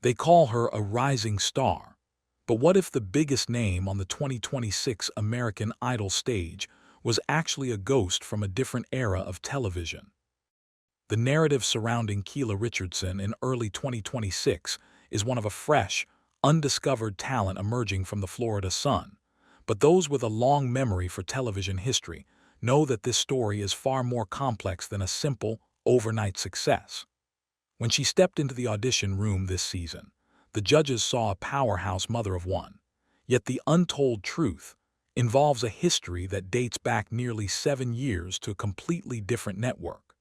They call her a rising star. But what if the biggest name on the 2026 American Idol stage was actually a ghost from a different era of television? The narrative surrounding Keyla Richardson in early 2026 is one of a fresh, undiscovered talent emerging from the Florida sun. But those with a long memory for television history know that this story is far more complex than a simple, overnight success. When she stepped into the audition room this season, the judges saw a powerhouse mother of one. Yet the untold truth involves a history that dates back nearly 7 years to a completely different network.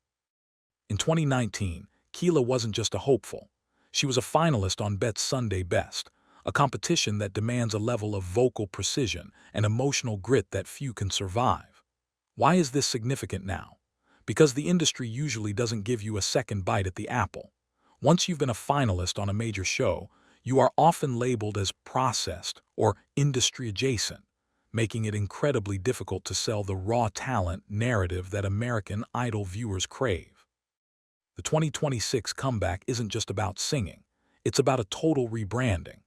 In 2019, Keyla wasn't just a hopeful. She was a finalist on Bet's Sunday Best, a competition that demands a level of vocal precision and emotional grit that few can survive. Why is this significant now? Because the industry usually doesn't give you a second bite at the apple. Once you've been a finalist on a major show, you are often labeled as processed or industry adjacent, making it incredibly difficult to sell the raw talent narrative that American Idol viewers crave. The 2026 comeback isn't just about singing, it's about a total rebranding.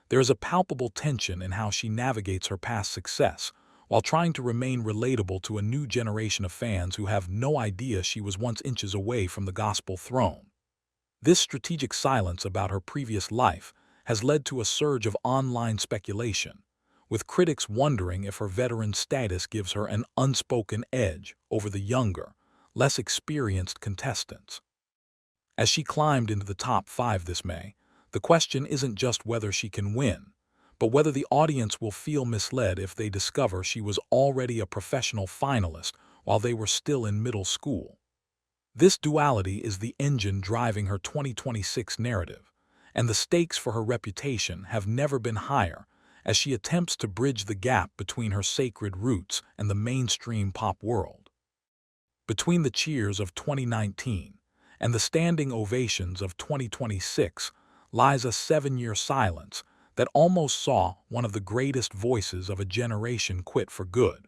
There is a palpable tension in how she navigates her past success while trying to remain relatable to a new generation of fans who have no idea she was once inches away from the gospel throne. This strategic silence about her previous life has led to a surge of online speculation, with critics wondering if her veteran status gives her an unspoken edge over the younger, less experienced contestants. As she climbed into the top 5 this May, the question isn't just whether she can win, but whether the audience will feel misled if they discover she was already a professional finalist while they were still in middle school. This duality is the engine driving her 2026 narrative, and the stakes for her reputation have never been higher as she attempts to bridge the gap between her sacred roots and the mainstream pop world. Between the cheers of 2019 and the standing ovations of 2026 lies a 7-year silence that almost saw one of the greatest voices of a generation quit for good.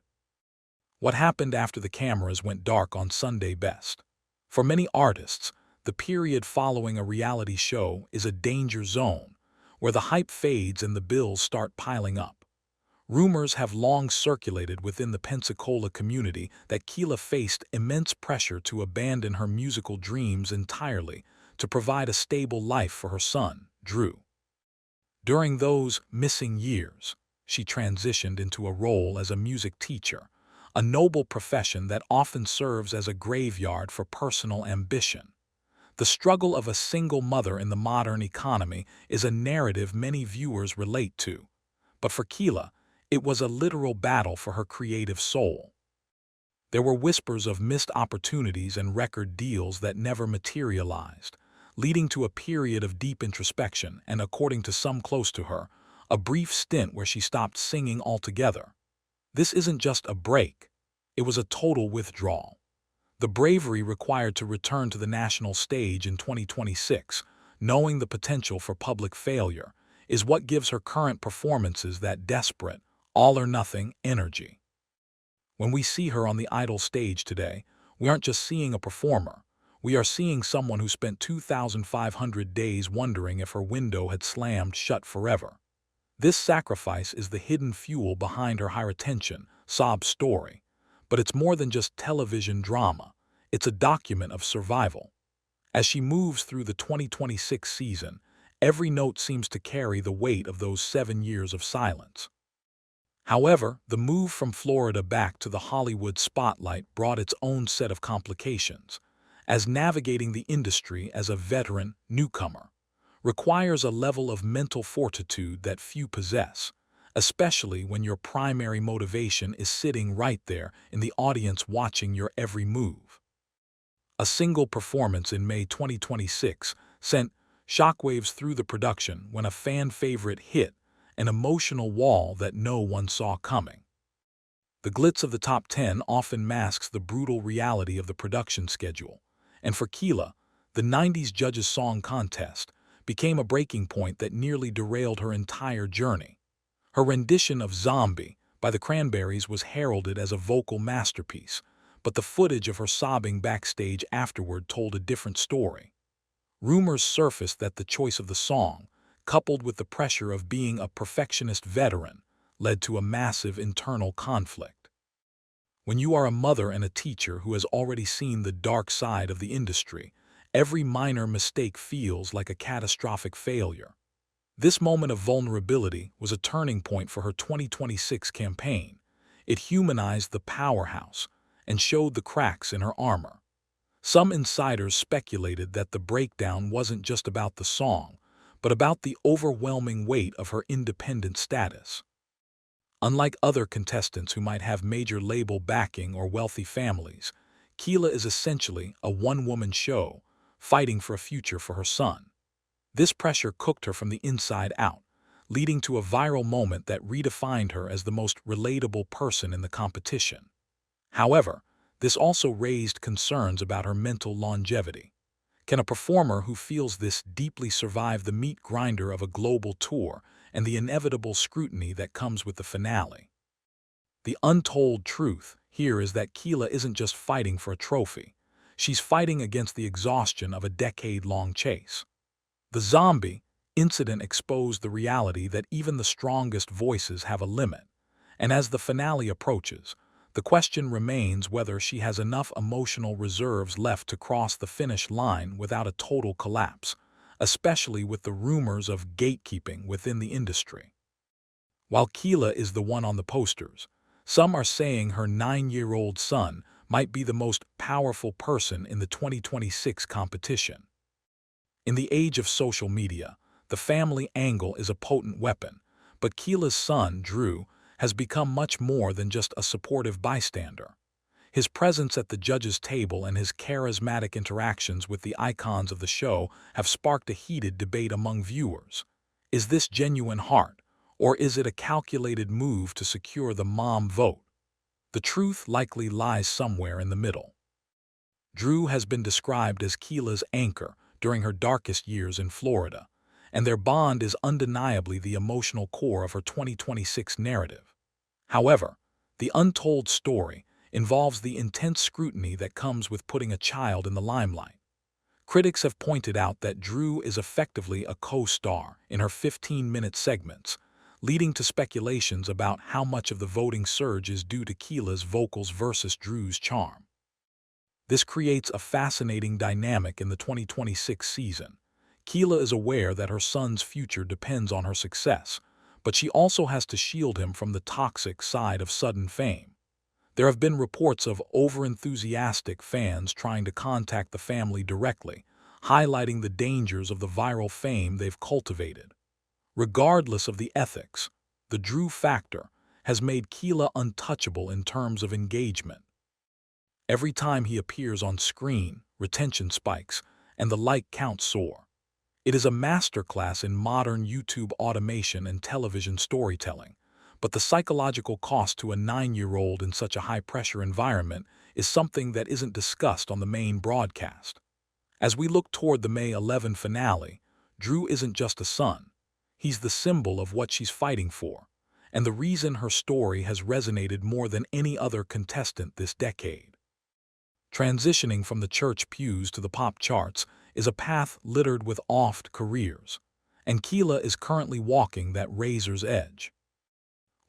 What happened after the cameras went dark on Sunday Best? For many artists, the period following a reality show is a danger zone, where the hype fades and the bills start piling up. Rumors have long circulated within the Pensacola community that Keyla faced immense pressure to abandon her musical dreams entirely to provide a stable life for her son, Drew. During those missing years, she transitioned into a role as a music teacher, a noble profession that often serves as a graveyard for personal ambition. The struggle of a single mother in the modern economy is a narrative many viewers relate to. But for Keyla, it was a literal battle for her creative soul. There were whispers of missed opportunities and record deals that never materialized, leading to a period of deep introspection and, according to some close to her, a brief stint where she stopped singing altogether. This isn't just a break, it was a total withdrawal. The bravery required to return to the national stage in 2026, knowing the potential for public failure, is what gives her current performances that desperate, all-or-nothing energy. When we see her on the Idol stage today, we aren't just seeing a performer, we are seeing someone who spent 2,500 days wondering if her window had slammed shut forever. This sacrifice is the hidden fuel behind her high-retention, sob story. But it's more than just television drama, it's a document of survival. As she moves through the 2026 season, every note seems to carry the weight of those 7 years of silence. However, the move from Florida back to the Hollywood spotlight brought its own set of complications, as navigating the industry as a veteran newcomer requires a level of mental fortitude that few possess, especially when your primary motivation is sitting right there in the audience watching your every move. A single performance in May 2026 sent shockwaves through the production when a fan favorite hit an emotional wall that no one saw coming. The glitz of the top 10 often masks the brutal reality of the production schedule, and for Keyla, the 90s Judges Song Contest became a breaking point that nearly derailed her entire journey. Her rendition of Zombie by the Cranberries was heralded as a vocal masterpiece, but the footage of her sobbing backstage afterward told a different story. Rumors surfaced that the choice of the song coupled with the pressure of being a perfectionist veteran, led to a massive internal conflict. When you are a mother and a teacher who has already seen the dark side of the industry, every minor mistake feels like a catastrophic failure. This moment of vulnerability was a turning point for her 2026 campaign. It humanized the powerhouse and showed the cracks in her armor. Some insiders speculated that the breakdown wasn't just about the song, but about the overwhelming weight of her independent status. Unlike other contestants who might have major label backing or wealthy families, Keyla is essentially a one-woman show, fighting for a future for her son. This pressure cooked her from the inside out, leading to a viral moment that redefined her as the most relatable person in the competition. However, this also raised concerns about her mental longevity. Can a performer who feels this deeply survive the meat grinder of a global tour and the inevitable scrutiny that comes with the finale? The untold truth here is that Keyla isn't just fighting for a trophy. She's fighting against the exhaustion of a decade-long chase. The zombie incident exposed the reality that even the strongest voices have a limit, and as the finale approaches, the question remains whether she has enough emotional reserves left to cross the finish line without a total collapse, especially with the rumors of gatekeeping within the industry. While Keyla is the one on the posters, some are saying her 9-year-old son might be the most powerful person in the 2026 competition. In the age of social media, the family angle is a potent weapon, but Keyla's son, Drew, has become much more than just a supportive bystander. His presence at the judges' table and his charismatic interactions with the icons of the show have sparked a heated debate among viewers. Is this genuine heart, or is it a calculated move to secure the mom vote? The truth likely lies somewhere in the middle. Drew has been described as Keyla's anchor during her darkest years in Florida, and their bond is undeniably the emotional core of her 2026 narrative. However, the untold story involves the intense scrutiny that comes with putting a child in the limelight. Critics have pointed out that Drew is effectively a co-star in her 15-minute segments, leading to speculations about how much of the voting surge is due to Keyla's vocals versus Drew's charm. This creates a fascinating dynamic in the 2026 season. Keyla is aware that her son's future depends on her success, but she also has to shield him from the toxic side of sudden fame. There have been reports of over-enthusiastic fans trying to contact the family directly, highlighting the dangers of the viral fame they've cultivated. Regardless of the ethics, the Drew factor has made Keyla untouchable in terms of engagement. Every time he appears on screen, retention spikes, and the like counts soar. It is a masterclass in modern YouTube automation and television storytelling, but the psychological cost to a 9-year-old in such a high-pressure environment is something that isn't discussed on the main broadcast. As we look toward the May 11 finale, Drew isn't just a son. He's the symbol of what she's fighting for, and the reason her story has resonated more than any other contestant this decade. Transitioning from the church pews to the pop charts is a path littered with oft careers, and Keyla is currently walking that razor's edge.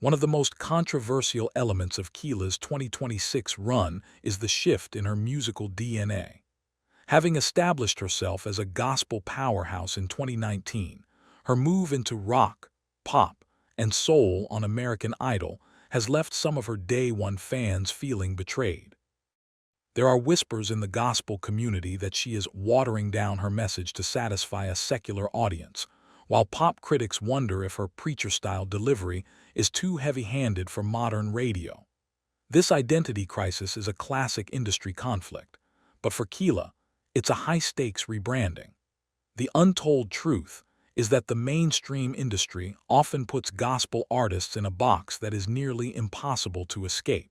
One of the most controversial elements of Keyla's 2026 run is the shift in her musical DNA. Having established herself as a gospel powerhouse in 2019, her move into rock, pop, and soul on American Idol has left some of her Day One fans feeling betrayed. There are whispers in the gospel community that she is watering down her message to satisfy a secular audience, while pop critics wonder if her preacher-style delivery is too heavy-handed for modern radio. This identity crisis is a classic industry conflict, but for Keyla, it's a high-stakes rebranding. The untold truth is that the mainstream industry often puts gospel artists in a box that is nearly impossible to escape.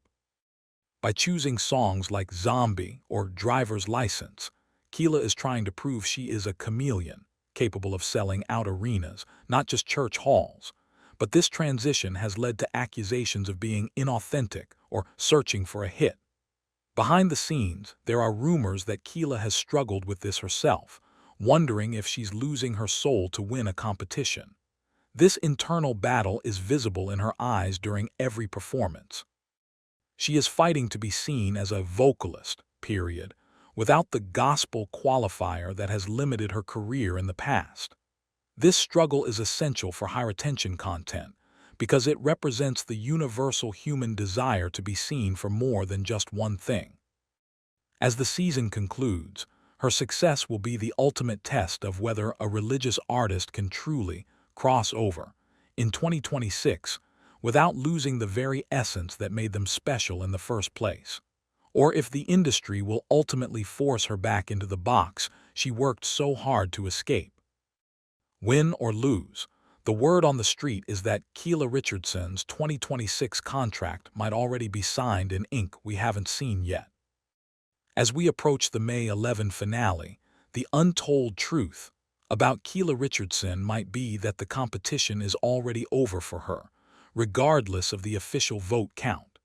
By choosing songs like Zombie or Driver's License, Keyla is trying to prove she is a chameleon, capable of selling out arenas, not just church halls. But this transition has led to accusations of being inauthentic or searching for a hit. Behind the scenes, there are rumors that Keyla has struggled with this herself, wondering if she's losing her soul to win a competition. This internal battle is visible in her eyes during every performance. She is fighting to be seen as a vocalist, period, without the gospel qualifier that has limited her career in the past. This struggle is essential for high-retention content because it represents the universal human desire to be seen for more than just one thing. As the season concludes, her success will be the ultimate test of whether a religious artist can truly cross over in 2026 without losing the very essence that made them special in the first place, or if the industry will ultimately force her back into the box she worked so hard to escape. Win or lose, the word on the street is that Keyla Richardson's 2026 contract might already be signed in ink we haven't seen yet. As we approach the May 11 finale, the untold truth about Keyla Richardson might be that the competition is already over for her, regardless of the official vote count.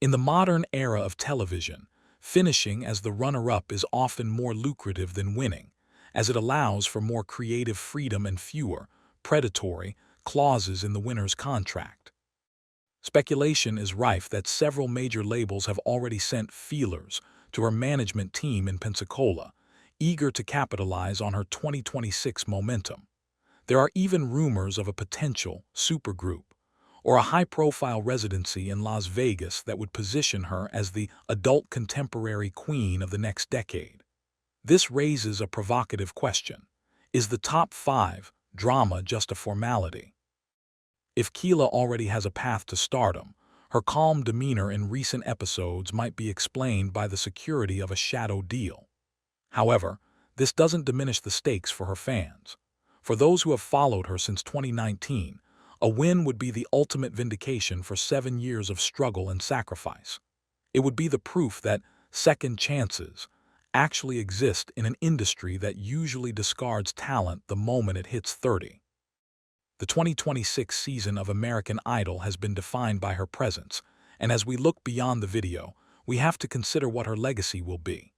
In the modern era of television, finishing as the runner-up is often more lucrative than winning, as it allows for more creative freedom and fewer predatory clauses in the winner's contract. Speculation is rife that several major labels have already sent feelers to her management team in Pensacola, eager to capitalize on her 2026 momentum. There are even rumors of a potential supergroup or a high-profile residency in Las Vegas that would position her as the adult contemporary queen of the next decade. This raises a provocative question. Is the top 5 drama just a formality? If Keyla already has a path to stardom, her calm demeanor in recent episodes might be explained by the security of a shadow deal. However, this doesn't diminish the stakes for her fans. For those who have followed her since 2019, a win would be the ultimate vindication for 7 years of struggle and sacrifice. It would be the proof that second chances actually exist in an industry that usually discards talent the moment it hits 30. The 2026 season of American Idol has been defined by her presence, and as we look beyond the video, we have to consider what her legacy will be.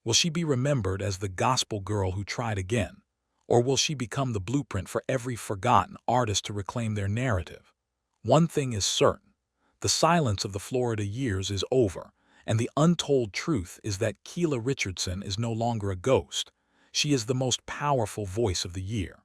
Will she be remembered as the gospel girl who tried again? Or will she become the blueprint for every forgotten artist to reclaim their narrative? One thing is certain. The silence of the Florida years is over, and the untold truth is that Keyla Richardson is no longer a ghost. She is the most powerful voice of the year.